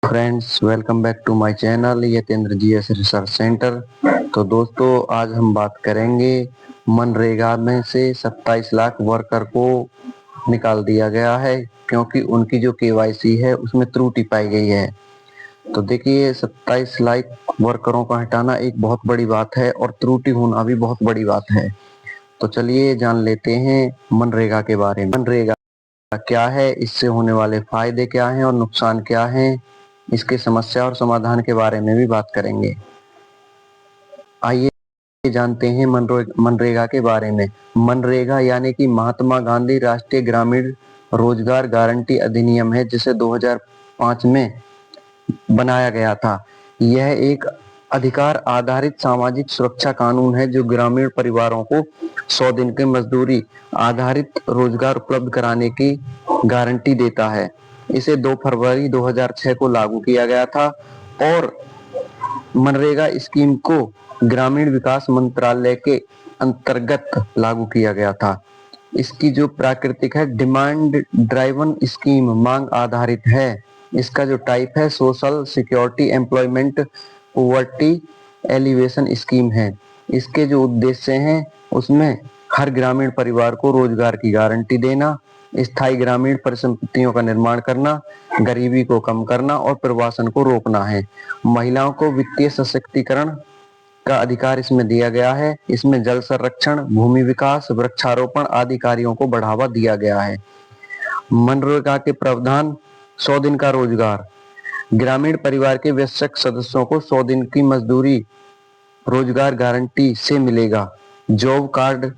Friends, welcome back to my channel Yatendra GS research centre. तो दोस्तों, आज हम बात करेंगे मनरेगा में से 27 लाख वर्कर को निकाल दिया गया है क्योंकि उनकी जो केवाईसी है उसमें त्रुटि पाई गई है। तो देखिए, 27 लाख वर्करों का हटाना एक बहुत बड़ी बात है और त्रुटि होना भी बहुत बड़ी बात है। तो चलिए जान लेते हैं मनरेगा के बारे में। मनरेगा क्या है, इससे होने वाले फायदे क्या हैं और नुकसान क्या हैं, इसके समस्या और समाधान के बारे में भी बात करेंगे। आइए जानते हैं मनरेगा के बारे में। मनरेगा यानी कि महात्मा गांधी राष्ट्रीय ग्रामीण रोजगार गारंटी अधिनियम है, जिसे 2005 में बनाया गया था। यह एक अधिकार आधारित सामाजिक सुरक्षा कानून है जो ग्रामीण परिवारों को 100 दिन के मजदूरी आधारित रोजगार उपलब्ध कराने की गारंटी देता है। इसे 2 फरवरी 2006 को लागू किया गया था और मनरेगा स्कीम को ग्रामीण विकास मंत्रालय के अंतर्गत लागू किया गया था। इसकी जो प्राकृतिक है, डिमांड ड्राइवन स्कीम, मांग आधारित है। इसका जो टाइप है, social security employment poverty alleviation scheme है। इसके जो उद्देश्य हैं उसमें हर ग्रामीण परिवार को रोजगार की गारंटी देना, स्थायी ग्रामीण परिसंपत्तियों का निर्माण करना, गरीबी को कम करना और प्रवासन को रोकना है। महिलाओं को वित्तीय सशक्तिकरण का अधिकार इसमें दिया गया है। इसमें जल संरक्षण, भूमि विकास, वृक्षारोपण आदि कार्यों को बढ़ावा दिया गया है। मनरेगा के प्रावधान: 100 दिन का रोजगार, ग्रामीण परिवार के वयस्क सदस्यों को 100 दिन की मजदूरी रोजगार गारंटी से मिलेगा। जॉब कार्ड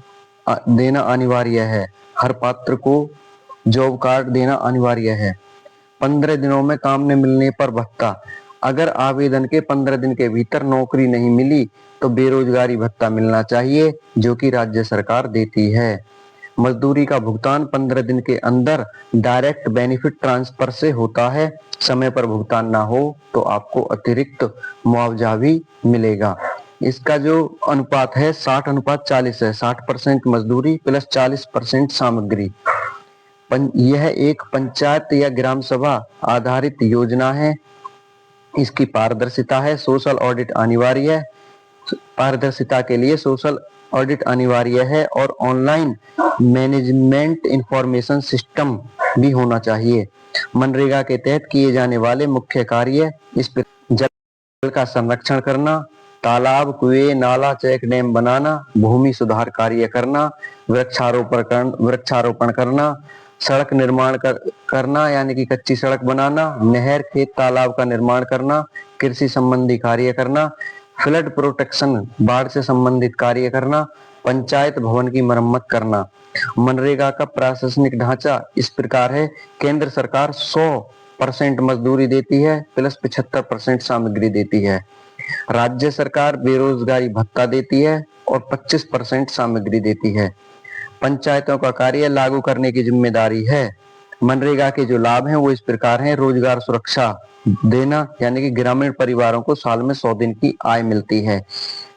देना अनिवार्य है, हर पात्र को जॉब कार्ड देना अनिवार्य है। 15 दिनों में काम न मिलने पर भत्ता, अगर आवेदन के 15 दिन के भीतर नौकरी नहीं मिली तो बेरोजगारी भत्ता मिलना चाहिए, जो कि राज्य सरकार देती है। मजदूरी का भुगतान 15 दिन के अंदर डायरेक्ट बेनिफिट ट्रांसफर से होता है। समय पर भुगतान ना हो तो आपको अतिरिक्त मुआवजा भी मिलेगा। इसका जो अनुपात है 60:40 है, 60% मजदूरी प्लस 40% सामग्री। यह एक पंचायत या ग्राम सभा आधारित योजना है। इसकी पारदर्शिता है, सोशल ऑडिट अनिवार्य है। पारदर्शिता के लिए सोशल ऑडिट अनिवार्य है और ऑनलाइन मैनेजमेंट इंफॉर्मेशन सिस्टम भी होना चाहिए। मनरेगा के तहत किए जाने वाले मुख्य कार्य इस जल का संरक्षण करना, तालाब, कुएं, नाला, चेक डैम बनाना, भूमि सुधार कार्य करना, वृक्षारोपण करना, सड़क निर्माण करना यानी कि कच्ची सड़क बनाना, नहर, खेत, तालाब का निर्माण करना, कृषि संबंधी कार्य करना, फ्लड प्रोटेक्शन, बाढ़ से संबंधित कार्य करना, पंचायत भवन की मरम्मत करना। मनरेगा का प्रशासनिक ढांचा इस प्रकार है: केंद्र सरकार 100% मजदूरी देती है प्लस 75% सामग्री देती है। राज्य सरकार बेरोजगारी भत्ता देती है और 25% सामग्री देती है। पंचायतों का कार्य लागू करने की जिम्मेदारी है। मनरेगा के जो लाभ हैं वो इस प्रकार हैं: रोजगार सुरक्षा देना यानी कि ग्रामीण परिवारों को साल में 100 दिन की आय मिलती है,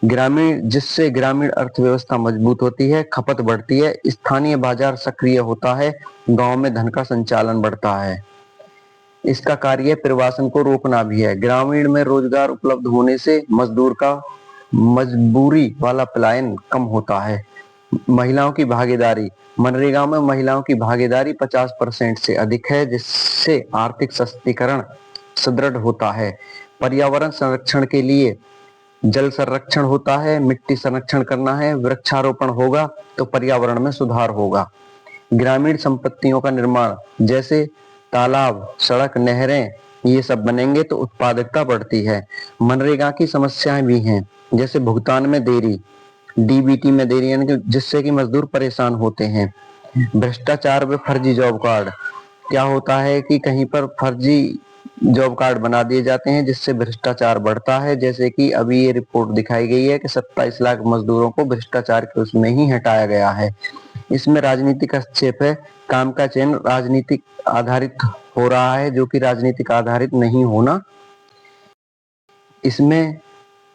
जिससे ग्रामीण अर्थव्यवस्था मजबूत होती है, खपत बढ़ती है, स्थानीय बाजार सक्रिय होता है, गांव में धन का संचालन बढ़ता है। इसका कार्य प्रवासन को रोकना भी है। ग्रामीण में रोजगार उपलब्ध होने से मजदूर का मजबूरी वाला पलायन कम होता है। महिलाओं की भागीदारी: मनरेगा में महिलाओं की भागीदारी 50% से अधिक है, जिससे आर्थिक सशक्तिकरण सुदृढ़ होता है। पर्यावरण संरक्षण के लिए जल संरक्षण होता है, मिट्टी संरक्षण करना है, वृक्षारोपण होगा तो पर्यावरण में सुधार होगा। ग्रामीण संपत्तियों का निर्माण, जैसे तालाब, सड़क, नहरें, ये सब बनेंगे तो उत्पादकता बढ़ती है। मनरेगा की समस्याएं भी हैं, जैसे भुगतान में देरी, डीबीटी में देरी यानी कि जिससे कि मजदूर परेशान होते हैं। भ्रष्टाचार व फर्जी जॉब कार्ड: क्या होता है कि कहीं पर फर्जी जॉब कार्ड बना दिए जाते हैं जिससे भ्रष्टाचार बढ़ता है। जैसे कि अभी ये रिपोर्ट दिखाई गई है कि 27 लाख मजदूरों को भ्रष्टाचार के उसमें ही हटाया गया है। इसमें राजनीतिक हस्तक्षेप है, काम का चयन राजनीतिक आधारित हो रहा है, जो कि राजनीतिक आधारित नहीं होना। इसमें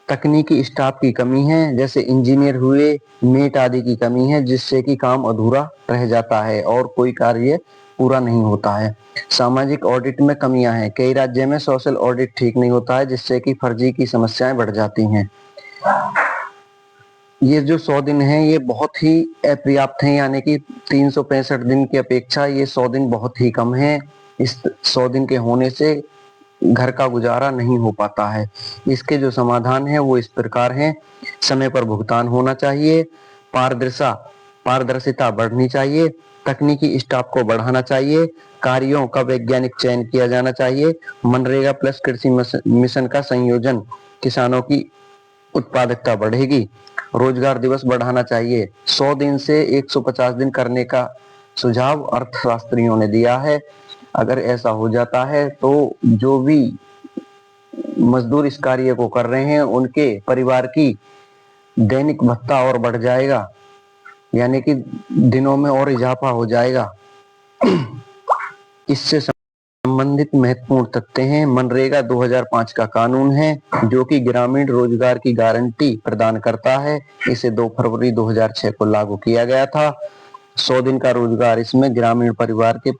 तकनीकी स्टाफ की कमी है, जैसे इंजीनियर हुए, मेट आदि की कमी है, जिससे कि काम अधूरा रह जाता है और कोई कार्य पूरा नहीं होता है। सामाजिक ऑडिट में कमियां हैं। कई राज्यों में सोशल ऑडिट ठीक नहीं होता है, जिससे कि फर्जी की समस्याएं बढ़ जाती हैं। ये जो 100 दिन हैं ये बहुत ही अपर्याप्त हैं, यानी कि 365 दिन की अपेक्षा ये 100 दिन बहुत ही कम है। इस 100 दिन के होने से घर का गुजारा नहीं हो पाता है। इसके जो समाधान है वो इस प्रकार हैं। समय पर भुगतान होना चाहिए, पारदर्शिता बढ़नी चाहिए, तकनीकी स्टाफ को बढ़ाना चाहिए, कार्यों का वैज्ञानिक चयन किया जाना चाहिए, मनरेगा प्लस कृषि मिशन का संयोजन, किसानों की उत्पादकता बढ़ेगी, रोजगार दिवस बढ़ाना चाहिए। 100 दिन से 150 दिन करने का सुझाव अर्थशास्त्रियों ने दिया है। अगर ऐसा हो जाता है तो जो भी मजदूर इस कार्य को कर रहे हैं उनके परिवार की दैनिक भत्ता और बढ़ जाएगा, यानी कि दिनों में और इजाफा हो जाएगा। इससे संबंधित महत्वपूर्ण तथ्य हैं। मनरेगा 2005 का कानून है जो कि ग्रामीण रोजगार की गारंटी प्रदान करता है। इसे 2 फरवरी 2006 को लागू किया गया था। 100 दिन का रोजगार इसमें ग्रामीण परिवार के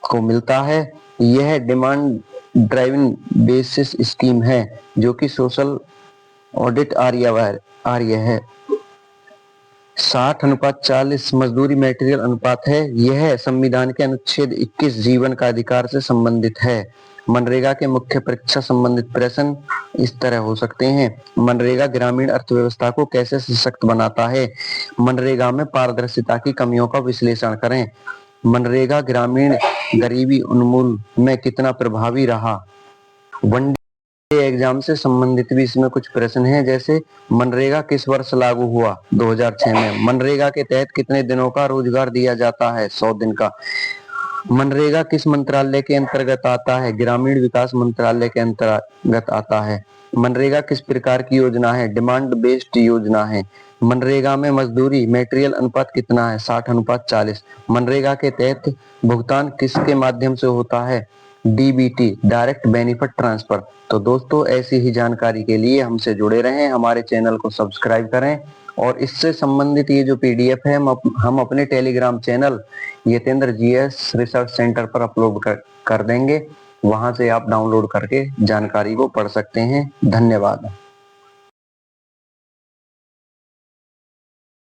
को मिलता है। यह डिमांड ड्राइवन बेसिस स्कीम है जो कि सोशल ऑडिट आर्य है। 60:40 मजदूरी मटेरियल अनुपात है। यह संविधान के अनुच्छेद 21 जीवन का अधिकार से संबंधित है। मनरेगा के मुख्य परीक्षा संबंधित प्रश्न इस तरह हो सकते हैं। मनरेगा ग्रामीण अर्थव्यवस्था को कैसे सशक्त बनाता है? मनरेगा में पारदर्शिता की कमियों का विश्लेषण करें। मनरेगा ग्रामीण गरीबी उन्मूलन में कितना प्रभावी रहा? वन एग्जाम से संबंधित भी इसमें कुछ प्रश्न हैं, जैसे मनरेगा किस वर्ष लागू हुआ? 2006 में। मनरेगा के तहत कितने दिनों का रोजगार दिया जाता है? 100 दिन का। मनरेगा किस मंत्रालय के अंतर्गत आता है? ग्रामीण विकास मंत्रालय के अंतर्गत आता है। मनरेगा किस प्रकार की योजना है? डिमांड बेस्ड योजना है। मनरेगा में मजदूरी मटेरियल अनुपात कितना है? 60:40। मनरेगा के तहत भुगतान किसके माध्यम से होता है? DBT, direct benefit transfer. तो दोस्तों ऐसी ही जानकारी के लिए हमसे जुड़े रहें, हमारे चैनल को सब्सक्राइब करें और इससे संबंधित ये जो पीडीएफ है हम अपने Telegram channel Yatendra GS research centre पर अपलोड कर देंगे। वहां से आप डाउनलोड करके जानकारी को पढ़ सकते हैं। धन्यवाद।